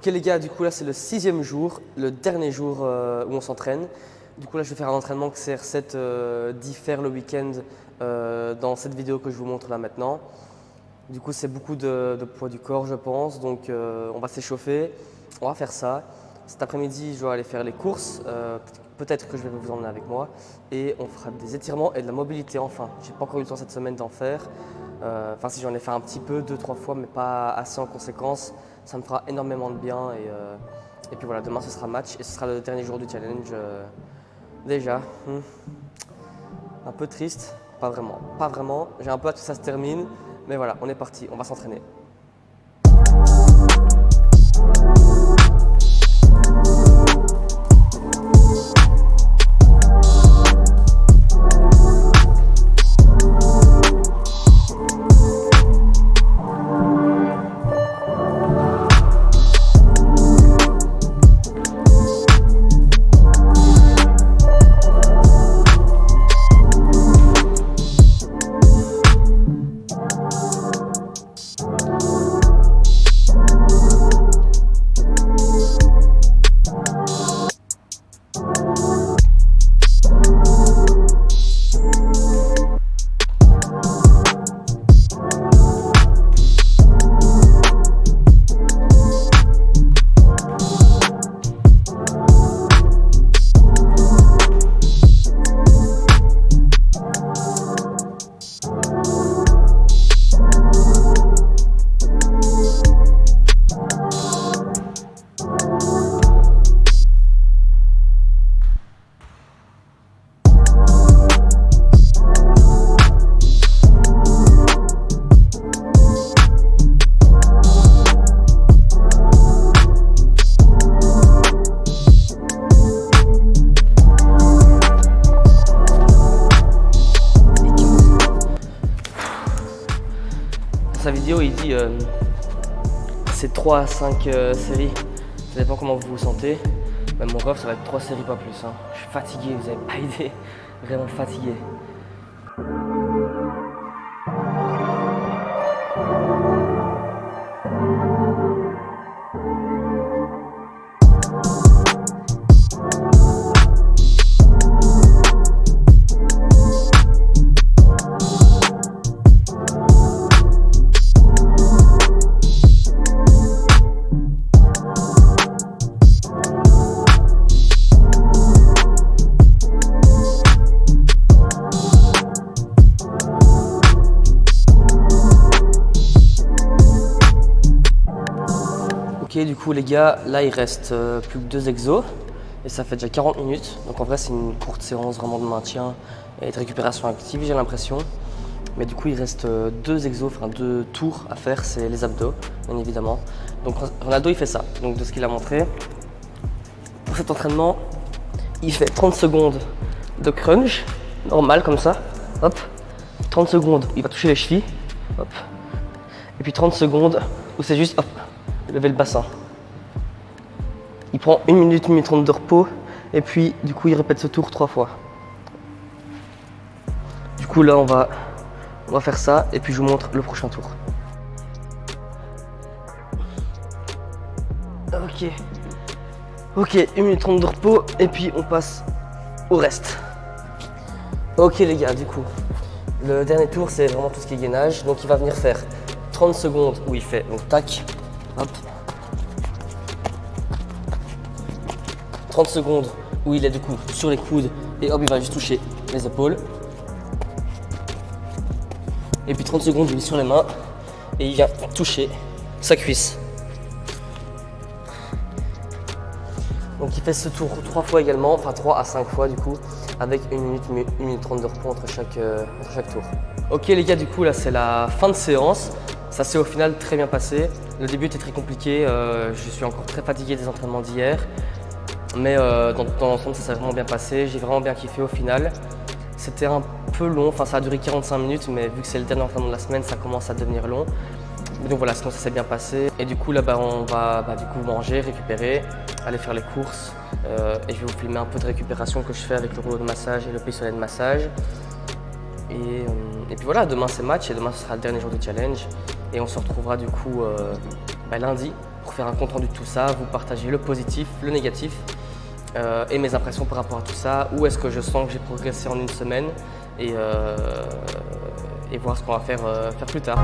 Ok les gars, du coup là c'est le 6e jour, le dernier jour où on s'entraîne. Du coup là je vais faire un entraînement que CR7 diffère le week-end dans cette vidéo que je vous montre là maintenant. Du coup c'est beaucoup de poids du corps je pense, donc on va s'échauffer, on va faire ça. Cet après-midi je dois aller faire les courses, peut-être que je vais vous emmener avec moi et on fera des étirements et de la mobilité enfin. J'ai pas encore eu le temps cette semaine d'en faire. Enfin si j'en ai fait un petit peu, 2-3 fois mais pas assez en conséquence. Ça me fera énormément de bien et puis voilà, demain ce sera match et ce sera le dernier jour du challenge déjà. Un peu triste, pas vraiment. J'ai un peu hâte que ça se termine, mais voilà, on est parti, on va s'entraîner. Sa vidéo il dit c'est 3 à 5 séries, ça dépend comment vous vous sentez. Mais mon ref ça va être 3 séries pas plus. Je suis fatigué, vous n'avez pas idée, vraiment fatigué. Ok, du coup les gars, là il reste plus que 2 exos et ça fait déjà 40 minutes. Donc en vrai c'est une courte séance vraiment de maintien et de récupération active j'ai l'impression. Mais du coup il reste 2 exos, enfin 2 tours à faire, c'est les abdos bien évidemment. Donc Ronaldo il fait ça, donc de ce qu'il a montré. Pour cet entraînement, il fait 30 secondes de crunch, normal comme ça, hop. 30 secondes, il va toucher les chevilles, hop. Et puis 30 secondes où c'est juste hop. Lever le bassin. Il prend 1 minute, 1 minute 30 de repos et puis du coup il répète ce tour 3 fois. Du coup là on va faire ça et puis je vous montre le prochain tour. Ok, 1 minute 30 de repos et puis on passe au reste. Ok les gars, du coup le dernier tour c'est vraiment tout ce qui est gainage. Donc il va venir faire 30 secondes où il fait donc tac. Hop. 30 secondes où il est du coup sur les coudes et hop il va juste toucher les épaules. Et puis 30 secondes où il est sur les mains et il vient toucher sa cuisse. Donc il fait ce tour 3 fois également, enfin 3 à 5 fois du coup, avec 1 minute, 1 minute 30 de repos entre chaque tour. Ok les gars, du coup là c'est la fin de séance. Ça s'est au final très bien passé. Le début était très compliqué, je suis encore très fatigué des entraînements d'hier. Mais dans l'ensemble ça s'est vraiment bien passé, j'ai vraiment bien kiffé au final. C'était un peu long, enfin ça a duré 45 minutes mais vu que c'est le dernier entraînement de la semaine ça commence à devenir long. Donc voilà, sinon ça s'est bien passé. Et du coup là on va du coup manger, récupérer, aller faire les courses. Et je vais vous filmer un peu de récupération que je fais avec le rouleau de massage et le pistolet de massage. Et puis voilà, demain c'est match et demain ce sera le dernier jour du challenge. Et on se retrouvera du coup lundi pour faire un compte rendu de tout ça, vous partager le positif, le négatif et mes impressions par rapport à tout ça, où est-ce que je sens que j'ai progressé en une semaine et voir ce qu'on va faire plus tard.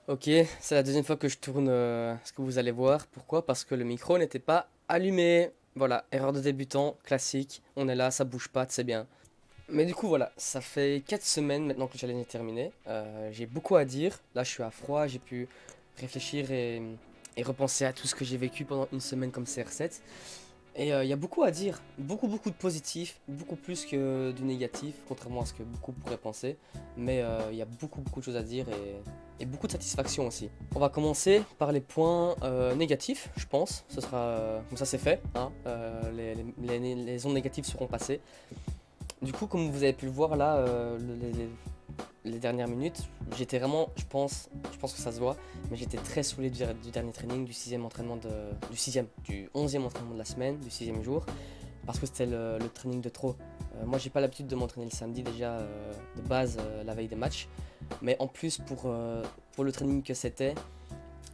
Ok, c'est la deuxième fois que je tourne ce que vous allez voir. Pourquoi? Parce que le micro n'était pas allumé. Voilà, erreur de débutant, classique. On est là, ça bouge pas, c'est bien. Mais du coup, voilà, ça fait 4 semaines maintenant que le challenge est terminé. J'ai beaucoup à dire. Là, je suis à froid, j'ai pu réfléchir et repenser à tout ce que j'ai vécu pendant une semaine comme CR7. Et il y a beaucoup à dire, beaucoup de positifs, beaucoup plus que du négatif, contrairement à ce que beaucoup pourraient penser. Mais il y a beaucoup de choses à dire et beaucoup de satisfaction aussi. On va commencer par les points négatifs, je pense. Ce sera comme ça, c'est fait, hein. Les ondes négatives seront passées. Du coup, comme vous avez pu le voir là, les dernières minutes, j'étais vraiment, je pense que ça se voit, mais j'étais très saoulé du dernier training, du 6e entraînement du 11e entraînement de la semaine, du 6e jour, parce que c'était le training de trop. Moi, j'ai pas l'habitude de m'entraîner le samedi déjà de base la veille des matchs, mais en plus pour le training que c'était,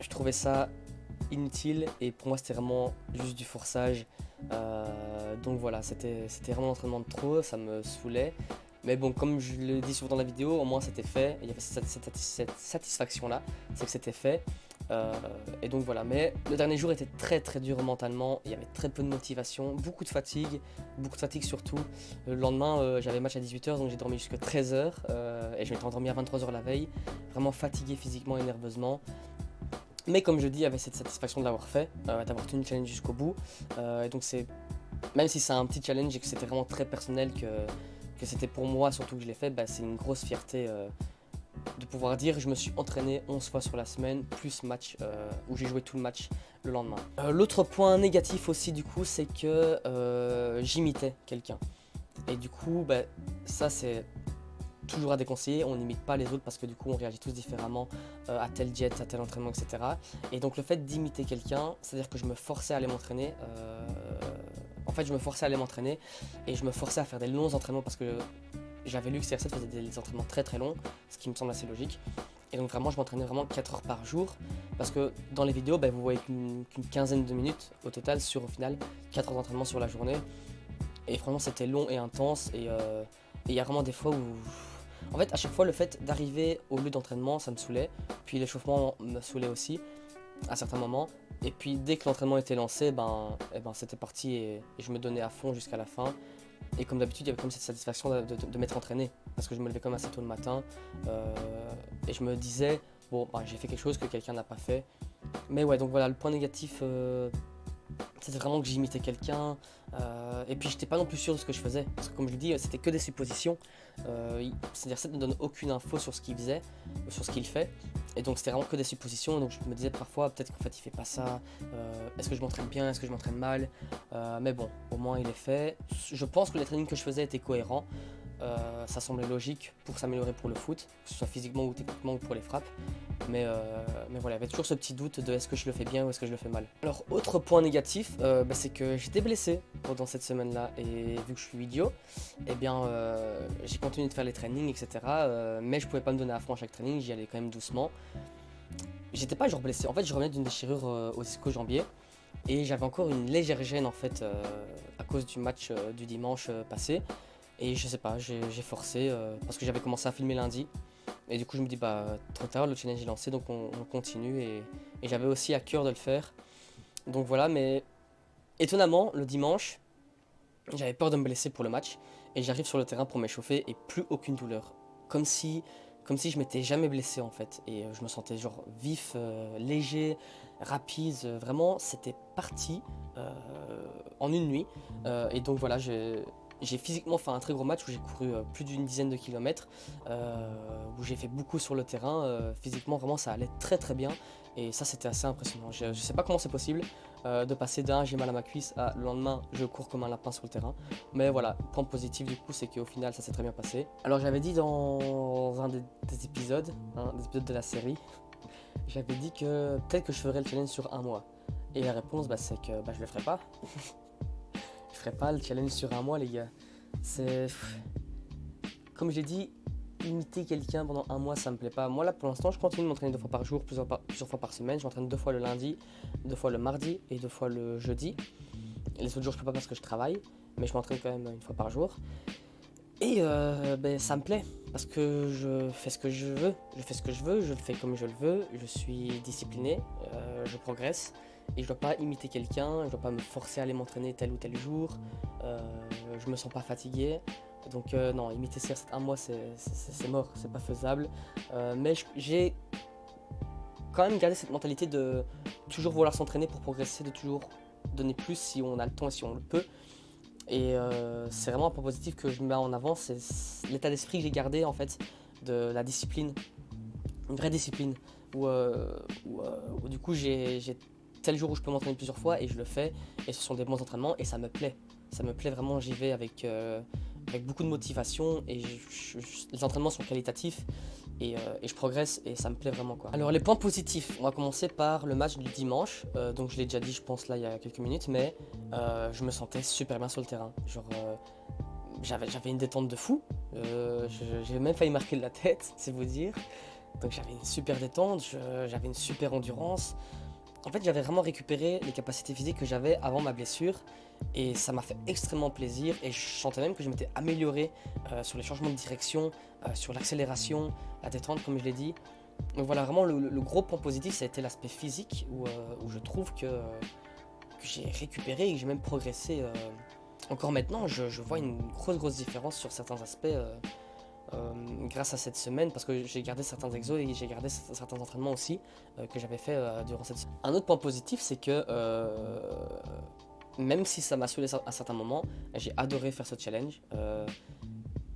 je trouvais ça inutile et pour moi c'était vraiment juste du forçage. Donc voilà, c'était vraiment l'entraînement de trop, ça me saoulait. Mais bon, comme je le dis souvent dans la vidéo, au moins c'était fait. Il y avait cette satisfaction-là, c'est que c'était fait. Et donc voilà, mais le dernier jour était très dur mentalement. Il y avait très peu de motivation, beaucoup de fatigue surtout. Le lendemain, j'avais match à 18h, donc j'ai dormi jusqu'à 13h. Et je m'étais endormi à 23h la veille, vraiment fatigué physiquement et nerveusement. Mais comme je dis, il y avait cette satisfaction de l'avoir fait, d'avoir tenu le challenge jusqu'au bout. Et donc c'est, même si c'est un petit challenge et que c'était vraiment très personnel, que c'était pour moi surtout que je l'ai fait, bah, c'est une grosse fierté de pouvoir dire je me suis entraîné 11 fois sur la semaine, plus match où j'ai joué tout le match le lendemain. L'autre point négatif aussi du coup, c'est que j'imitais quelqu'un. Et du coup, bah, ça c'est toujours à déconseiller, on n'imite pas les autres parce que du coup on réagit tous différemment à tel jet, à tel entraînement, etc. Et donc le fait d'imiter quelqu'un, c'est-à-dire que je me forçais à aller m'entraîner. En fait, je me forçais à aller m'entraîner et je me forçais à faire des longs entraînements parce que j'avais lu que CR7 faisait des entraînements très longs, ce qui me semble assez logique. Et donc vraiment, je m'entraînais vraiment 4 heures par jour parce que dans les vidéos, bah, vous voyez qu'une quinzaine de minutes au total sur au final 4 heures d'entraînement sur la journée. Et franchement, c'était long et intense et il y a vraiment des fois où... En fait, à chaque fois, le fait d'arriver au lieu d'entraînement, ça me saoulait. Puis l'échauffement me saoulait aussi, à certains moments. Et puis dès que l'entraînement était lancé, c'était parti et je me donnais à fond jusqu'à la fin. Et comme d'habitude, il y avait comme cette satisfaction de m'être entraîné. Parce que je me levais comme assez tôt le matin. Et je me disais, bon, j'ai fait quelque chose que quelqu'un n'a pas fait. Mais ouais, donc voilà, le point négatif... c'était vraiment que j'imitais quelqu'un et puis j'étais pas non plus sûr de ce que je faisais parce que comme je le dis c'était que des suppositions, c'est-à-dire ça ne donne aucune info sur ce qu'il faisait, sur ce qu'il fait et donc c'était vraiment que des suppositions donc je me disais parfois peut-être qu'en fait il fait pas ça, est-ce que je m'entraîne bien, est-ce que je m'entraîne mal, mais bon au moins il est fait. Je pense que les trainings que je faisais étaient cohérents, ça semblait logique pour s'améliorer pour le foot, que ce soit physiquement ou techniquement ou pour les frappes. Mais voilà, il y avait toujours ce petit doute de est-ce que je le fais bien ou est-ce que je le fais mal. Alors, autre point négatif, c'est que j'étais blessé pendant cette semaine-là. Et vu que je suis idiot, eh bien, j'ai continué de faire les trainings, etc. Mais je pouvais pas me donner à fond à chaque training, j'y allais quand même doucement. J'étais pas genre blessé, en fait, je revenais d'une déchirure au ischio-jambier. Et j'avais encore une légère gêne en fait à cause du match du dimanche passé. Et je sais pas, j'ai forcé parce que j'avais commencé à filmer lundi. Et du coup, je me dis, trop tard, le challenge est lancé, donc on continue. Et j'avais aussi à cœur de le faire. Donc voilà, mais étonnamment, le dimanche, j'avais peur de me blesser pour le match. Et j'arrive sur le terrain pour m'échauffer et plus aucune douleur. Comme si je m'étais jamais blessé en fait. Et je me sentais genre vif, léger, rapide. Vraiment, c'était parti en une nuit. Et donc voilà, j'ai physiquement fait un très gros match où j'ai couru plus d'une dizaine de kilomètres, où j'ai fait beaucoup sur le terrain. Physiquement, vraiment, ça allait très très bien. Et ça, c'était assez impressionnant. Je sais pas comment c'est possible de passer d'un j'ai mal à ma cuisse à le lendemain, je cours comme un lapin sur le terrain. Mais voilà, point positif du coup, c'est qu'au final, ça s'est très bien passé. Alors, j'avais dit dans un des épisodes, des épisodes de la série, j'avais dit que peut-être que je ferais le challenge sur un mois. Et la réponse, c'est que je le ferai pas. Je ferai pas le challenge sur un mois, les gars. C'est... Comme j'ai dit, imiter quelqu'un pendant un mois, ça me plaît pas. Moi, là, pour l'instant, je continue de m'entraîner 2 fois par jour, plusieurs fois par semaine. Je m'entraîne 2 fois le lundi, 2 fois le mardi et 2 fois le jeudi. Et les autres jours, je peux pas parce que je travaille, mais je m'entraîne quand même 1 fois par jour. Et ça me plaît, parce que je fais ce que je veux. Je fais ce que je veux, je le fais comme je le veux. Je suis discipliné, je progresse. Et je dois pas imiter quelqu'un, je dois pas me forcer à aller m'entraîner tel ou tel jour. Je me sens pas fatigué. Donc non, imiter CR7 un mois, c'est mort, c'est pas faisable. Mais j'ai quand même gardé cette mentalité de toujours vouloir s'entraîner pour progresser, de toujours donner plus si on a le temps et si on le peut. Et c'est vraiment un point positif que je mets en avant, c'est l'état d'esprit que j'ai gardé en fait de la discipline, une vraie discipline où du coup j'ai tel jour où je peux m'entraîner plusieurs fois et je le fais et ce sont des bons entraînements et ça me plaît vraiment, j'y vais avec beaucoup de motivation et les entraînements sont qualitatifs et je progresse et ça me plaît vraiment quoi. Alors les points positifs, on va commencer par le match du dimanche, donc je l'ai déjà dit je pense là il y a quelques minutes, mais je me sentais super bien sur le terrain, genre j'avais une détente de fou, j'ai même failli marquer de la tête, c'est vous dire, donc j'avais une super détente, j'avais une super endurance. En fait, j'avais vraiment récupéré les capacités physiques que j'avais avant ma blessure et ça m'a fait extrêmement plaisir et je sentais même que je m'étais amélioré sur les changements de direction, sur l'accélération, la détente comme je l'ai dit. Donc voilà, vraiment le gros point positif, ça a été l'aspect physique où je trouve que j'ai récupéré et que j'ai même progressé. Encore maintenant, je vois une grosse différence sur certains aspects grâce à cette semaine parce que j'ai gardé certains exos et j'ai gardé certains entraînements aussi que j'avais fait durant cette semaine. Un autre point positif, c'est que même si ça m'a saoulé à certains moments, j'ai adoré faire ce challenge.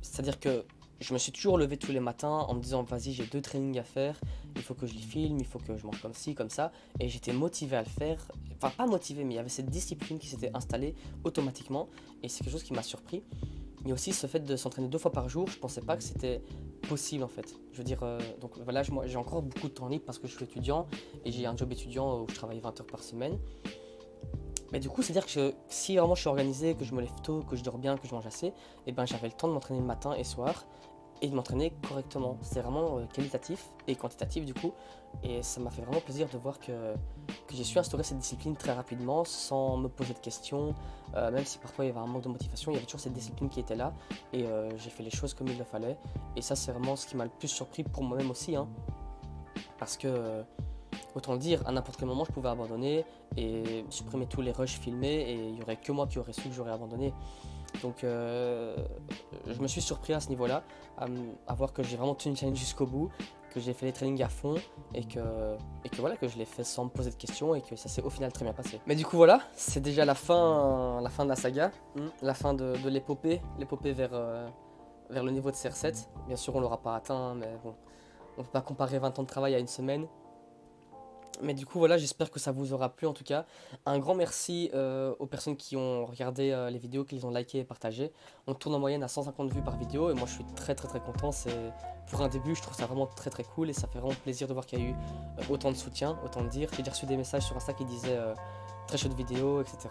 C'est-à-dire que je me suis toujours levé tous les matins en me disant vas-y, j'ai 2 trainings à faire, il faut que je les filme, il faut que je mange comme ci, comme ça, et j'étais motivé à le faire, enfin pas motivé, mais il y avait cette discipline qui s'était installée automatiquement et c'est quelque chose qui m'a surpris. Il y a aussi ce fait de s'entraîner 2 fois par jour, je pensais pas que c'était possible en fait. Je veux dire, donc voilà, moi j'ai encore beaucoup de temps libre parce que je suis étudiant et j'ai un job étudiant où je travaille 20 heures par semaine. Mais du coup, c'est-à-dire que si vraiment je suis organisé, que je me lève tôt, que je dors bien, que je mange assez, et ben j'avais le temps de m'entraîner le matin et soir et de m'entraîner correctement. C'est vraiment qualitatif et quantitatif du coup. Et ça m'a fait vraiment plaisir de voir que j'ai su instaurer cette discipline très rapidement sans me poser de questions. Même si parfois il y avait un manque de motivation, il y avait toujours cette discipline qui était là. Et j'ai fait les choses comme il le fallait. Et ça, c'est vraiment ce qui m'a le plus surpris pour moi-même aussi. Parce que, autant le dire, à n'importe quel moment, je pouvais abandonner et supprimer tous les rushs filmés. Et il n'y aurait que moi qui aurais su que j'aurais abandonné. Donc je me suis surpris à ce niveau-là, à voir que j'ai vraiment tenu le challenge jusqu'au bout, que j'ai fait les trainings à fond et que voilà, que je l'ai fait sans me poser de questions et que ça s'est au final très bien passé. Mais du coup voilà, c'est déjà la fin de la saga, la fin de l'épopée vers le niveau de CR7. Bien sûr on l'aura pas atteint, mais bon, on peut pas comparer 20 ans de travail à une semaine. Mais du coup voilà, j'espère que ça vous aura plu en tout cas. Un grand merci aux personnes qui ont regardé les vidéos, qui les ont likées et partagées. On tourne en moyenne à 150 vues par vidéo et moi je suis très content. Pour un début, je trouve ça vraiment très cool et ça fait vraiment plaisir de voir qu'il y a eu autant de soutien, autant de dire. J'ai déjà reçu des messages sur Insta qui disaient très chouette vidéo, etc.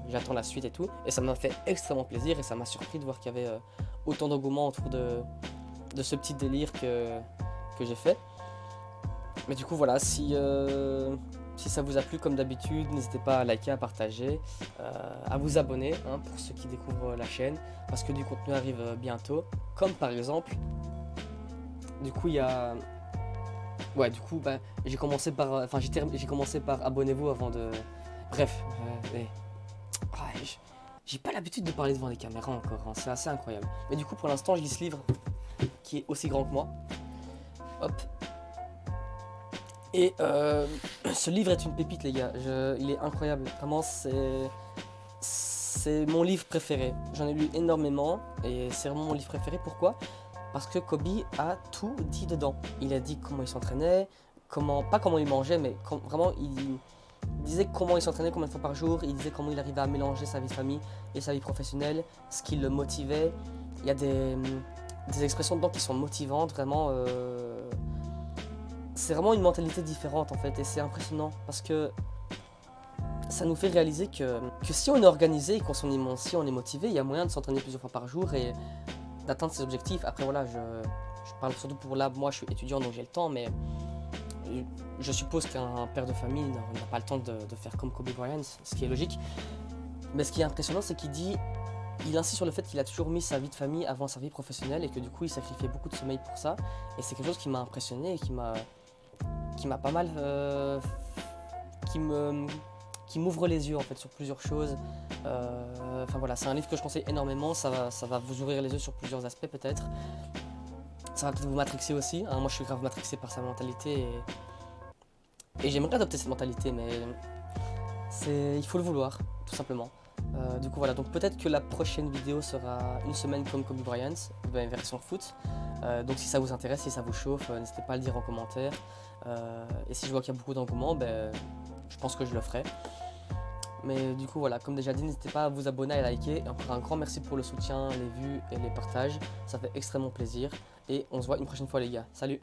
J'attends la suite et tout. Et ça m'a fait extrêmement plaisir et ça m'a surpris de voir qu'il y avait autant d'engouement autour de ce petit délire que j'ai fait. Mais du coup voilà, si ça vous a plu comme d'habitude, n'hésitez pas à liker, à partager, à vous abonner pour ceux qui découvrent la chaîne, parce que du contenu arrive bientôt, comme par exemple, du coup il y a... Ouais du coup j'ai commencé par abonnez-vous avant de... Bref, j'ai pas l'habitude de parler devant les caméras encore, c'est assez incroyable. Mais du coup pour l'instant je lis ce livre qui est aussi grand que moi. Hop. Et ce livre est une pépite les gars, il est incroyable, vraiment c'est mon livre préféré. J'en ai lu énormément et c'est vraiment mon livre préféré. Pourquoi? Parce que Kobe a tout dit dedans. Il a dit comment il s'entraînait, pas comment il mangeait, mais vraiment il disait comment il s'entraînait, combien de fois par jour. Il disait comment il arrivait à mélanger sa vie de famille et sa vie professionnelle, ce qui le motivait. Il y a des expressions dedans qui sont motivantes, vraiment. C'est vraiment une mentalité différente en fait et c'est impressionnant parce que ça nous fait réaliser que si on est organisé et si on est motivé, il y a moyen de s'entraîner plusieurs fois par jour et d'atteindre ses objectifs. Après voilà, je parle surtout pour là, moi je suis étudiant donc j'ai le temps, mais je suppose qu'un père de famille n'a pas le temps de faire comme Kobe Bryant, ce qui est logique. Mais ce qui est impressionnant, c'est il insiste sur le fait qu'il a toujours mis sa vie de famille avant sa vie professionnelle et que du coup il sacrifiait beaucoup de sommeil pour ça. Et c'est quelque chose qui m'a impressionné et qui m'a pas mal... qui m'ouvre les yeux en fait sur plusieurs choses. Enfin voilà, c'est un livre que je conseille énormément, ça va vous ouvrir les yeux sur plusieurs aspects peut-être. Ça va peut-être vous matrixer aussi, hein. Moi je suis grave matrixé par sa mentalité et j'aimerais adopter cette mentalité, mais il faut le vouloir, tout simplement. Du coup voilà, donc peut-être que la prochaine vidéo sera une semaine comme Kobe Bryant, version foot. Donc si ça vous intéresse, si ça vous chauffe, n'hésitez pas à le dire en commentaire. Et si je vois qu'il y a beaucoup d'engouement, je pense que je le ferai. Mais du coup voilà, comme déjà dit, n'hésitez pas à vous abonner et à liker. Et encore un grand merci pour le soutien, les vues et les partages. Ça fait extrêmement plaisir. Et on se voit une prochaine fois les gars. Salut!